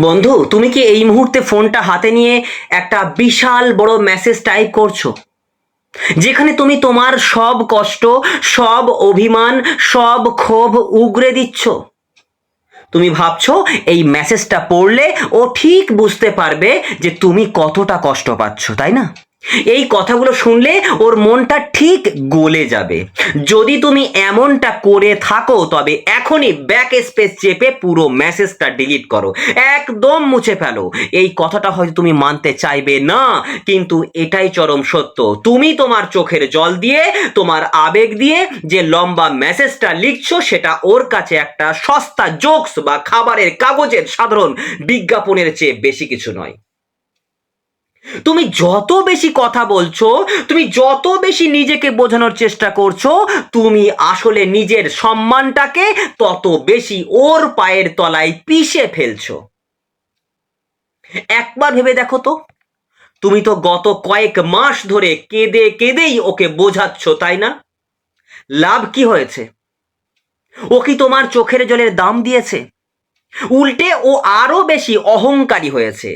বন্ধু, তুমি কি এই মুহূর্তে ফোনটা হাতে নিয়ে একটা বিশাল বড় মেসেজ টাইপ করছো, যেখানে তুমি তোমার সব কষ্ট, সব অভিমান, সব ক্ষোভ উগরে দিচ্ছ? তুমি ভাবছো এই মেসেজটা পড়লে ও ঠিক বুঝতে পারবে যে তুমি কতটা কষ্ট পাচ্ছ, তাই না? এই কথাগুলো শুনলে ওর মনটা ঠিক গলে যাবে। যদি তুমি এমনটা করে থাকো তবে এখনই ব্যাক স্পেস চেপে পুরো মেসেজটা ডিলিট করো, একদম মুছে ফেলো। এই কথাটা হয়তো তুমি মানতে চাইবে না, কিন্তু এটাই চরম সত্য। তুমি তোমার চোখের জল দিয়ে, তোমার আবেগ দিয়ে যে লম্বা মেসেজটা লিখছো, সেটা ওর কাছে একটা সস্তা জোকস বা খাবারের কাগজের সাধারণ বিজ্ঞাপনের চেয়ে বেশি কিছু নয়। তুমি যত বেশি কথা বলছো, তুমি যত বেশি নিজেকে বোঝানোর চেষ্টা করছো, তুমি আসলে নিজের সম্মানটাকে তত বেশি ওর পায়ের তলায় পিষে ফেলছো। একবার ভেবে দেখো তো, তুমি তো গত কয়েক মাস ধরে কেঁদে কেঁদেই ওকে বোঝাচ্ছ, তাই না? লাভ কি হয়েছে? ও কি তোমার চোখের জলের দাম দিয়েছে? উল্টে ও আরো বেশি অহংকারী হয়েছে,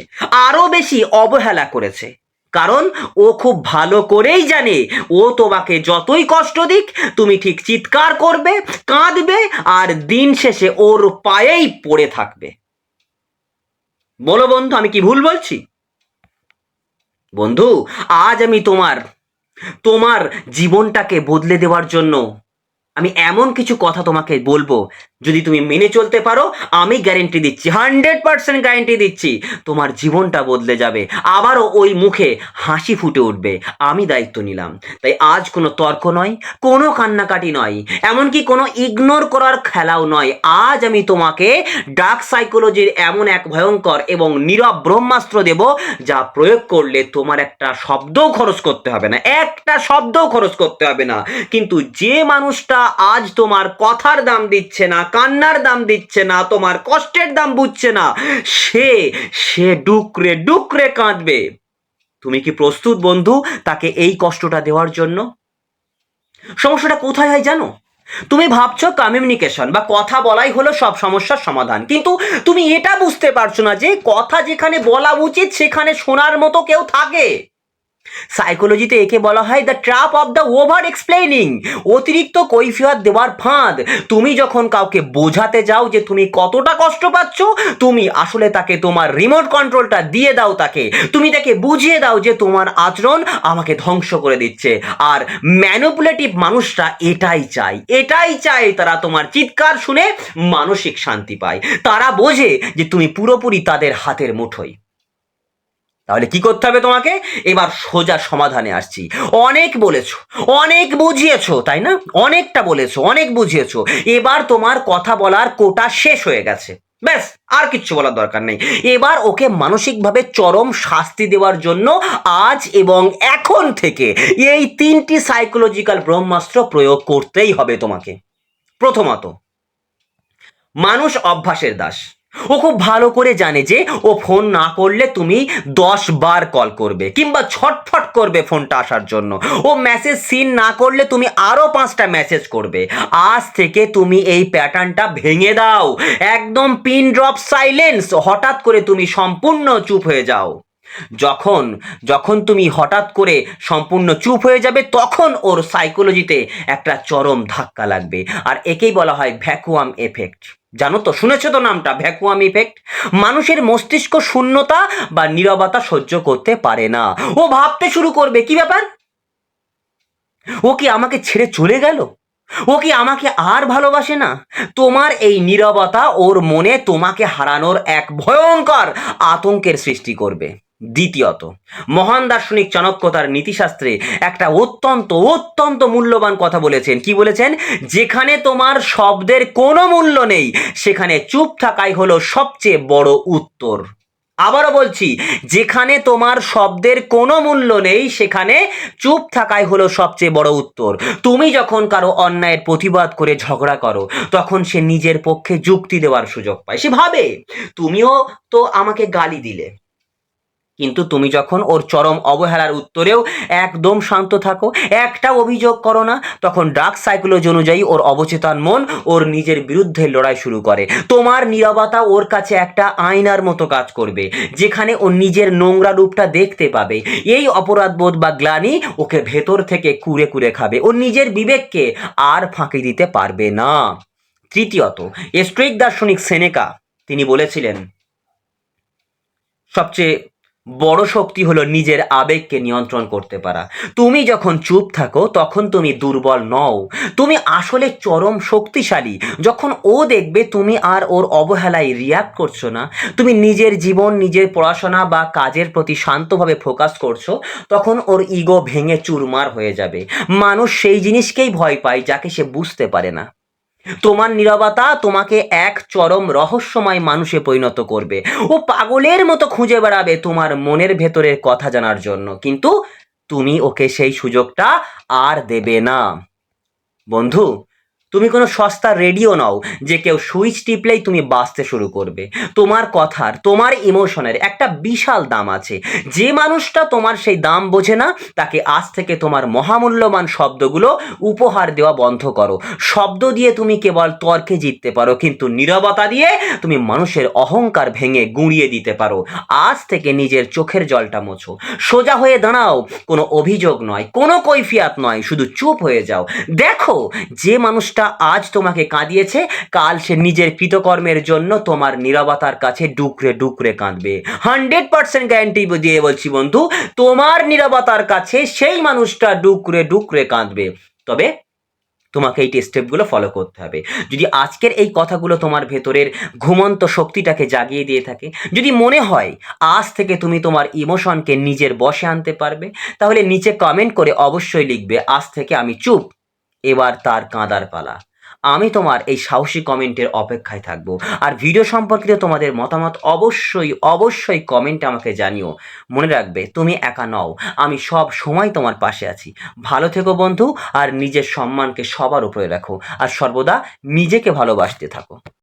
আরো বেশি অবহেলা করেছে। কারণ ও খুব ভালো করেই জানে ও তোমাকে যতই কষ্ট দিক, তুমি ঠিক চিৎকার করবে, কাঁদবে, আর দিন শেষে ওর পায়েই পড়ে থাকবে। বলো বন্ধু, আমি কি ভুল বলছি? বন্ধু, আজ আমি তোমার তোমার জীবনটাকে বদলে দেওয়ার জন্য আমি এমন কিছু কথা তোমাকে বলবো, যদি তুমি মেনে চলতে পারো, আমি গ্যারেন্টি দিচ্ছি, 100% গ্যারেন্টি দিচ্ছি, তোমার জীবনটা বদলে যাবে। আবারও ওই মুখে হাসি ফুটে উঠবে। আমি দায়িত্ব নিলাম। তাই আজ কোনো তর্ক নয়, কোনো কান্নাকাটি নয়, এমনকি কোনো ইগনোর করার খেলাও নয়। আজ আমি তোমাকে ডার্ক সাইকোলজির এমন এক ভয়ঙ্কর এবং নীরব ব্রহ্মাস্ত্র দেব, যা প্রয়োগ করলে তোমার একটা শব্দও খরচ করতে হবে না, একটা শব্দও খরচ করতে হবে না। কিন্তু যে মানুষটা আজ তোমার কথার দাম দিচ্ছে না, কান্নার দাম দিচ্ছে না, তোমার কষ্টের দাম বুঝছে না, সে সে ডুকরে ডুকরে কাঁদবে। তুমি কি প্রস্তুত বন্ধু তাকে এই কষ্টটা দেওয়ার জন্য? সমস্যাটা কোথায় হয় জানো? তুমি ভাবছো কমিউনিকেশন বা কথা বলাই হলো সব সমস্যার সমাধান, কিন্তু তুমি এটা বুঝতে পারছো না যে কথা যেখানে বলা উচিত সেখানে শোনার মতো কেউ থাকে। সাইকোলজিতে একে বলা হয় the trap of the over explaining, অতিরিক্ত কৈফিয়ত দেওয়ার ফাঁদ। তুমি যখন কাউকে বোঝাতে যাও যে তুমি কতটা কষ্ট পাচ্ছ, তুমি আসলে তাকে তোমার রিমোট কন্ট্রোলটা দিয়ে দাও, তুমি তাকে বুঝিয়ে দাও যে তোমার আচরণ আমাকে ধ্বংস করে দিচ্ছে। আর ম্যানিপুলেটিভ মানুষরা এটাই চায়, তারা তোমার চিৎকার শুনে মানসিক শান্তি পায়। তারা বোঝে যে তুমি পুরোপুরি তাদের হাতের মুঠোয়। তাহলে কি করতে হবে তোমাকে? এবার সোজা সমাধানে আসছি। অনেক বলেছো, অনেক বুঝিয়েছো, তাই না? অনেকটা বলেছো, অনেক বুঝিয়েছো। এবার তোমার কথা বলার কোটা শেষ হয়ে গেছে, ব্যাস, আর কিচ্ছু বলার দরকার নেই। এবার ওকে মানসিকভাবে চরম শাস্তি দেওয়ার জন্য আজ এবং এখন থেকে এই 3টি সাইকোলজিক্যাল ব্রহ্মাস্ত্র প্রয়োগ করতেই হবে তোমাকে। প্রথমত, মানুষ অভ্যাসের দাস। ও খুব ভালো করে জানে যে ও ফোন না করলে তুমি 10 বার কল করবে কিংবা ছটফট করবে ফোনটা আসার জন্য। ও মেসেজ সিন না করলে তুমি আরো 5টা মেসেজ করবে। আজ থেকে তুমি এই প্যাটার্নটা ভেঙে দাও, একদম পিন ড্রপ সাইলেন্স। হঠাৎ করে তুমি সম্পূর্ণ চুপ হয়ে যাও। যখন যখন তুমি হঠাৎ করে সম্পূর্ণ চুপ হয়ে যাবে, তখন ওর সাইকোলজিতে একটা চরম ধাক্কা লাগবে। আর একেই বলা হয় ভ্যাকুয়াম এফেক্ট। জানো তো, শুনেছো তো নামটা, ভ্যাকুয়াম ইফেক্ট। মানুষের মস্তিষ্ক শূন্যতা বা নীরবতা সহ্য করতে পারে না। ও ভাবতে শুরু করবে, কি ব্যাপার, ও কি আমাকে ছেড়ে চলে গেল, ও কি আমাকে আর ভালোবাসে না। তোমার এই নীরবতা ওর মনে তোমাকে হারানোর এক ভয়ঙ্কর আতঙ্কের সৃষ্টি করবে। দ্বিতীয়ত, মহান দার্শনিক চাণক্য তার নীতিশাস্ত্রে একটা অত্যন্ত অত্যন্ত মূল্যবান কথা বলেছেন। কি বলেছেন? যেখানে তোমার শব্দের কোনো মূল্য নেই, সেখানে চুপ থাকাই হলো সবচেয়ে বড় উত্তর। আবারও বলছি, যেখানে তোমার শব্দের কোনো মূল্য নেই, সেখানে চুপ থাকাই হলো সবচেয়ে বড় উত্তর। তুমি যখন কারো অন্যায়ের প্রতিবাদ করে ঝগড়া করো, তখন সে নিজের পক্ষে যুক্তি দেওয়ার সুযোগ পায়। সে ভাবে তুমিও তো আমাকে গালি দিলে, কিন্তু তুমি যখন ওর চরম অবহেলার উত্তরেও একদম শান্ত থাকো, একটা অভিযোগ করো না, তখন ডার্ক সাইকোলজি অনুযায়ী ওর অবচেতন মন ওর নিজের বিরুদ্ধে লড়াই শুরু করে। তোমার নীরবতা ওর কাছে একটা আয়নার মতো কাজ করবে, যেখানে ও নিজের নোংরা রূপটা দেখতে পাবে। এই অপরাধবোধ বা গ্লানি ওকে ভেতর থেকে কুরে কুরে খাবে। ও নিজের বিবেককে আর ফাঁকি দিতে পারবে না। তৃতীয়ত, স্টোইক দার্শনিক সেনেকা তিনি বলেছিলেন, সবচেয়ে বড় শক্তি হলো নিজের আবেগকে নিয়ন্ত্রণ করতে পারা। তুমি যখন চুপ থাকো তখন তুমি দুর্বল নও, তুমি আসলে চরম শক্তিশালী। যখন ও দেখবে তুমি আর ওর অবহেলায় রিয়াক্ট করছো না, তুমি নিজের জীবন, নিজের পড়াশোনা বা কাজের প্রতি শান্তভাবে ফোকাস করছো, তখন ওর ইগো ভেঙে চুরমার হয়ে যাবে। মানুষ সেই জিনিসকেই ভয় পায় যাকে সে বুঝতে পারে না। তোমার নীরবতা তোমাকে এক চরম রহস্যময় মানুষে পরিণত করবে। ও পাগলের মতো খুঁজে বেড়াবে তোমার মনের ভেতরের কথা জানার জন্য, কিন্তু তুমি ওকে সেই সুযোগটা আর দেবে না। বন্ধু, তুমি কোনো সস্তা রেডিও নও যে কেউ সুইচ টিপলেই তুমি বাজতে শুরু করবে। তোমার কথার, তোমার ইমোশনের একটা বিশাল দাম আছে। যে মানুষটা তোমার সেই দাম বোঝে না, তাকে আজ থেকে তোমার মহামূল্যবান শব্দগুলো উপহার দেওয়া বন্ধ করো। শব্দ দিয়ে তুমি কেবল তর্কে জিততে পারো, কিন্তু নীরবতা দিয়ে তুমি মানুষের অহংকার ভেঙে গুঁড়িয়ে দিতে পারো। আজ থেকে নিজের চোখের জলটা মোছো, সোজা হয়ে দাঁড়াও, কোনো অভিযোগ নয়, কোনো কৈফিয়াত নয়, শুধু চুপ হয়ে যাও। দেখো, যে মানুষটা আজ তোমাকে কাঁদিয়েছে, কাল সে নিজের কৃতকর্মের জন্য তোমার নীরবতার কাছে ডুকরে ডুকরে কাঁদবে। 100% গ্যারান্টি দিয়ে বলছি বন্ধু, তোমার নীরবতার কাছে সেই মানুষটা ডুকরে ডুকরে কাঁদবে। তবে তোমাকে এই স্টেপগুলো ফলো করতে হবে। যদি আজকের এই কথাগুলো তোমার ভেতরের ঘুমন্ত শক্তিটাকে জাগিয়ে দিয়ে থাকে, যদি মনে হয় আজ থেকে তুমি তোমার ইমোশনকে নিজের বশে আনতে পারবে, তাহলে নিচে কমেন্ট করে অবশ্যই লিখবে, আজ থেকে আমি চুপ, এবার তার কাঁদার পালা। আমি তোমার এই সাহসী কমেন্টের অপেক্ষায় থাকবো। আর ভিডিও সম্পর্কিত তোমাদের মতামত অবশ্যই অবশ্যই কমেন্টে আমাকে জানিও। মনে রাখবে, তুমি একা নও, আমি সব সময় তোমার পাশে আছি। ভালো থেকো বন্ধু, আর নিজের সম্মানকে সবার উপরে রাখো, আর সর্বদা নিজেকে ভালোবাসতে থাকো।